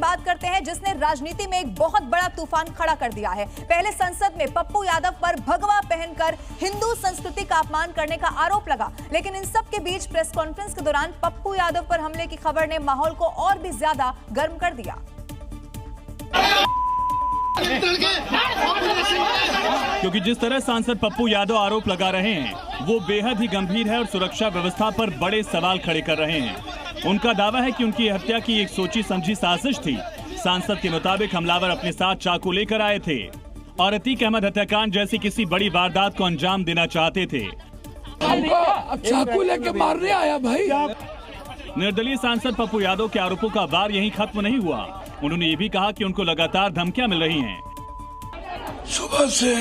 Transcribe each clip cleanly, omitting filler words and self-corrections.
बात करते हैं जिसने राजनीति में एक बहुत बड़ा तूफान खड़ा कर दिया है। पहले संसद में पप्पू यादव पर भगवा पहनकर हिंदू संस्कृति का अपमान करने का आरोप लगा, लेकिन इन सब के बीच प्रेस कॉन्फ्रेंस के दौरान पप्पू यादव पर हमले की खबर ने माहौल को और भी ज्यादा गर्म कर दिया। क्योंकि जिस तरह सांसद पप्पू यादव आरोप लगा रहे हैं वो बेहद ही गंभीर है और सुरक्षा व्यवस्था पर बड़े सवाल खड़े कर रहे हैं। उनका दावा है कि उनकी हत्या की एक सोची समझी साजिश थी। सांसद के मुताबिक हमलावर अपने साथ चाकू लेकर आए थे और अतीक अहमद हत्याकांड जैसी किसी बड़ी वारदात को अंजाम देना चाहते थे। चाकू लेके मारने आया भाई। निर्दलीय सांसद पप्पू यादव के आरोपों का वार यहीं खत्म नहीं हुआ। उन्होंने ये भी कहा कि उनको लगातार धमकियां मिल रही हैं। सुबह से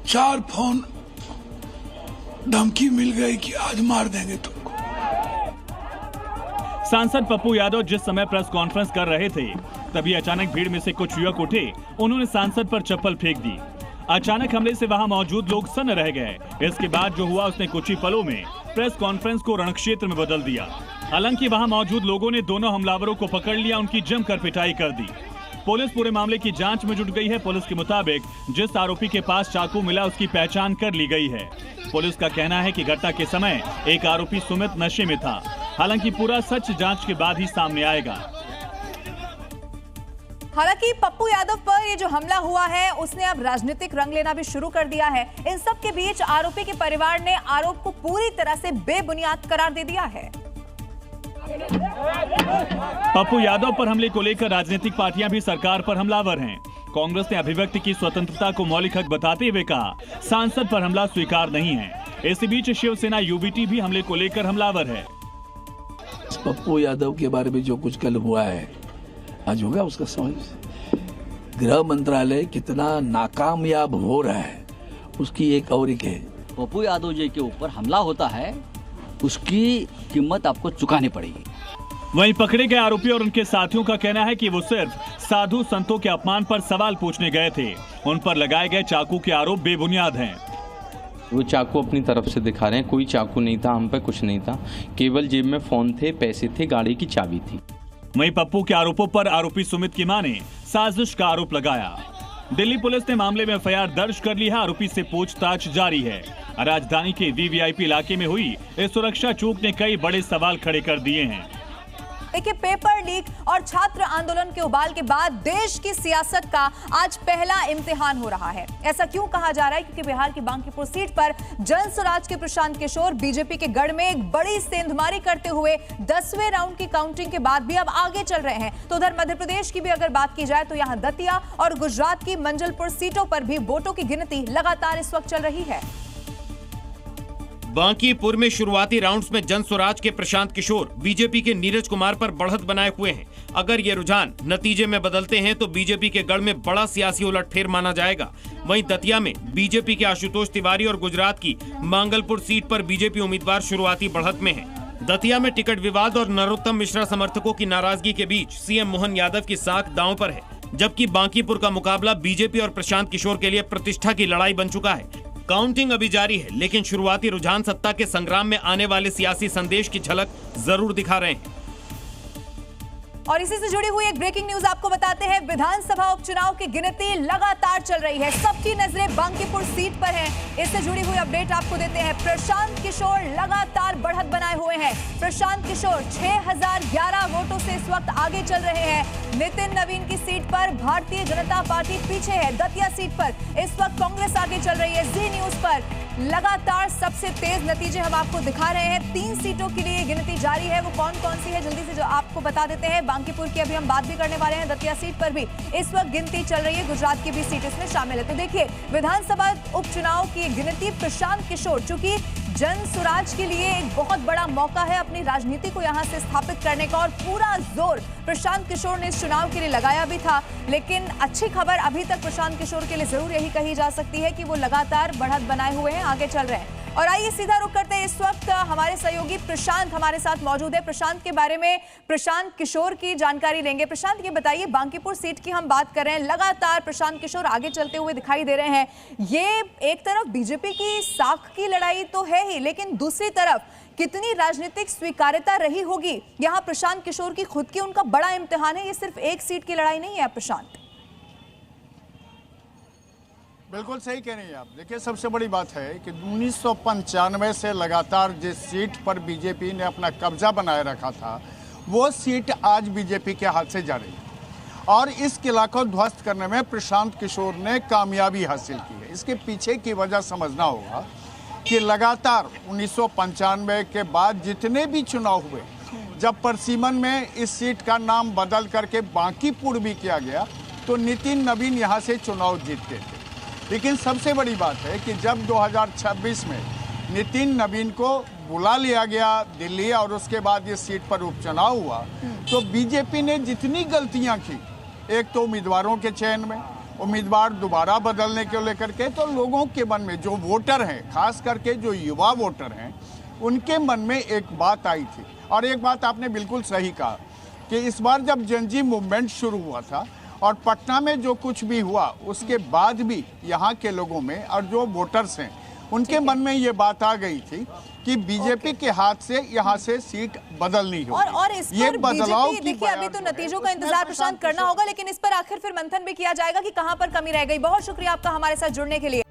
4 फोन धमकी मिल गई कि आज मार देंगे तुमको। सांसद पप्पू यादव जिस समय प्रेस कॉन्फ्रेंस कर रहे थे तभी अचानक भीड़ में से कुछ युवक उठे। उन्होंने सांसद पर चप्पल फेंक दी। अचानक हमले से वहां मौजूद लोग सन्न रह गए। इसके बाद जो हुआ उसने कुछ ही पलों में प्रेस कॉन्फ्रेंस को रणक्षेत्र में बदल दिया। हालांकि वहां मौजूद लोगों ने दोनों हमलावरों को पकड़ लिया, उनकी जमकर पिटाई कर दी। पुलिस पूरे मामले की जांच में जुट गई है। पुलिस के मुताबिक जिस आरोपी के पास चाकू मिला उसकी पहचान कर ली गई है। पुलिस का कहना है कि घटना के समय एक आरोपी सुमित नशे में था। हालांकि पूरा सच जांच के बाद ही सामने आएगा। हालांकि पप्पू यादव पर ये जो हमला हुआ है उसने अब राजनीतिक रंग लेना भी शुरू कर दिया है। इन सब के बीच आरोपी के परिवार ने आरोप को पूरी तरह से बेबुनियाद करार दे दिया है। पप्पू यादव पर हमले को लेकर राजनीतिक पार्टियां भी सरकार पर हमलावर हैं। कांग्रेस ने अभिव्यक्ति की स्वतंत्रता को मौलिक हक बताते हुए कहा सांसद पर हमला स्वीकार नहीं है। इसी बीच शिवसेना यूबीटी भी हमले को लेकर हमलावर है। पप्पू यादव के बारे में जो कुछ कल हुआ है आज होगा उसका समझ। गृह मंत्रालय कितना नाकामयाब हो रहा है उसकी एक और एक है। पप्पू यादव जी के ऊपर हमला होता है उसकी कीमत आपको चुकानी पड़ेगी। वहीं पकड़े गए आरोपी और उनके साथियों का कहना है कि वो सिर्फ साधु संतों के अपमान पर सवाल पूछने गए थे। उन पर लगाए गए चाकू के आरोप बेबुनियाद हैं। वो चाकू अपनी तरफ से दिखा रहे हैं। कोई चाकू नहीं था, हम पे कुछ नहीं था, केवल जेब में फोन थे, पैसे थे, गाड़ी की चाबी थी। वहीं पप्पू के आरोपों पर आरोपी सुमित की मां ने साजिश का आरोप लगाया। दिल्ली पुलिस ने मामले में एफआईआर दर्ज कर ली है। आरोपी से पूछताछ जारी है। राजधानी के वीवीआईपी इलाके में हुई इस सुरक्षा चूक ने कई बड़े सवाल खड़े कर दिए हैं। देखिए, पेपर लीक और छात्र आंदोलन के उबाल के बाद देश की सियासत का आज पहला इम्तिहान हो रहा है। ऐसा क्यों कहा जा रहा है? क्योंकि बिहार की बांकीपुर सीट पर जनसुराज के प्रशांत किशोर बीजेपी के गढ़ में एक बड़ी सेंधमारी करते हुए 10वें राउंड की काउंटिंग के बाद भी अब आगे चल रहे हैं। तो उधर मध्य प्रदेश की भी अगर बात की जाए तो यहाँ दतिया और गुजरात की मंजलपुर सीटों पर भी वोटों की गिनती लगातार इस वक्त चल रही है। बांकीपुर में शुरुआती राउंड्स में जनसुराज के प्रशांत किशोर बीजेपी के नीरज कुमार पर बढ़त बनाए हुए हैं। अगर ये रुझान नतीजे में बदलते हैं तो बीजेपी के गढ़ में बड़ा सियासी उलटफेर माना जाएगा। वहीं दतिया में बीजेपी के आशुतोष तिवारी और गुजरात की मंगलपुर सीट पर बीजेपी उम्मीदवार शुरुआती बढ़त में है। दतिया में टिकट विवाद और नरोत्तम मिश्रा समर्थकों की नाराजगी के बीच सीएम मोहन यादव की साख दांव पर है, जबकि बांकीपुर का मुकाबला बीजेपी और प्रशांत किशोर के लिए प्रतिष्ठा की लड़ाई बन चुका है। काउंटिंग अभी जारी है, लेकिन शुरुआती रुझान सत्ता के संग्राम में आने वाले सियासी संदेश की झलक जरूर दिखा रहे हैं। और इसी से जुड़ी हुई एक ब्रेकिंग न्यूज आपको बताते हैं। विधानसभा उपचुनाव की गिनती लगातार चल रही है। सबकी नजरें बांकीपुर सीट पर हैं। इससे जुड़ी हुई अपडेट आपको देते हैं। प्रशांत किशोर लगातार बढ़त बनाए हुए हैं। प्रशांत किशोर 6011 वोटों से इस वक्त आगे चल रहे हैं। नितिन नवीन की सीट पर भारतीय जनता पार्टी पीछे है। दतिया सीट पर इस वक्त कांग्रेस आगे चल रही है। जी न्यूज पर लगातार सबसे तेज नतीजे हम आपको दिखा रहे हैं। 3 सीटों के लिए गिनती जारी है। वो कौन कौन सी है जल्दी से जो आपको बता देते हैं। बांकीपुर की अभी हम बात भी करने वाले हैं। दतिया सीट पर भी इस वक्त गिनती चल रही है। गुजरात की भी सीट इसमें शामिल है। तो देखिए, विधानसभा उपचुनाव की गिनती प्रशांत किशोर, चूंकि जनसुराज के लिए एक बहुत बड़ा मौका है अपनी राजनीति को यहां से स्थापित करने का, और पूरा जोर प्रशांत किशोर ने इस चुनाव के लिए लगाया भी था। लेकिन अच्छी खबर अभी तक प्रशांत किशोर के लिए जरूर यही कही जा सकती है कि वो लगातार बढ़त बनाए हुए हैं, आगे चल रहे हैं। और आइए सीधा रुख करते हैं, इस वक्त हमारे सहयोगी प्रशांत हमारे साथ मौजूद है। प्रशांत के बारे में प्रशांत किशोर की जानकारी लेंगे। प्रशांत, ये बताइए, बांकीपुर सीट की हम बात कर रहे हैं, लगातार प्रशांत किशोर आगे चलते हुए दिखाई दे रहे हैं। ये एक तरफ बीजेपी की साख की लड़ाई तो है ही, लेकिन दूसरी तरफ कितनी राजनीतिक स्वीकार्यता रही होगी यहां प्रशांत किशोर की खुद की, उनका बड़ा इम्तिहान है। ये सिर्फ एक सीट की लड़ाई नहीं है प्रशांत। बिल्कुल सही कह रही हैं आप। देखिए, सबसे बड़ी बात है कि 1995 से लगातार जिस सीट पर बीजेपी ने अपना कब्जा बनाए रखा था, वो सीट आज बीजेपी के हाथ से जा रही है और इस किला को ध्वस्त करने में प्रशांत किशोर ने कामयाबी हासिल की है। इसके पीछे की वजह समझना होगा कि लगातार 1995 के बाद जितने भी चुनाव हुए, जब परसीमन में इस सीट का नाम बदल करके बांकीपुर भी किया गया तो नितिन नवीन यहाँ से चुनाव जीतते थे। लेकिन सबसे बड़ी बात है कि जब 2026 में नितिन नवीन को बुला लिया गया दिल्ली और उसके बाद ये सीट पर उपचुनाव हुआ, तो बीजेपी ने जितनी गलतियां की, एक तो उम्मीदवारों के चयन में, उम्मीदवार दोबारा बदलने को लेकर के, तो लोगों के मन में, जो वोटर हैं, खास करके जो युवा वोटर हैं, उनके मन में एक बात आई थी। और एक बात आपने बिल्कुल सही कहा कि इस बार जब जनजी मूवमेंट शुरू हुआ था और पटना में जो कुछ भी हुआ, उसके बाद भी यहाँ के लोगों में और जो वोटर्स हैं, उनके मन में ये बात आ गई थी कि बीजेपी के हाथ से यहाँ से सीट बदलनी होगी। और इस पर बीजेपी, देखिए, अभी तो नतीजों का इंतजार प्रशांत करना होगा, लेकिन इस पर आखिर फिर मंथन भी किया जाएगा कि कहां पर कमी रह गई। बहुत शुक्रिया आपका हमारे साथ जुड़ने के लिए।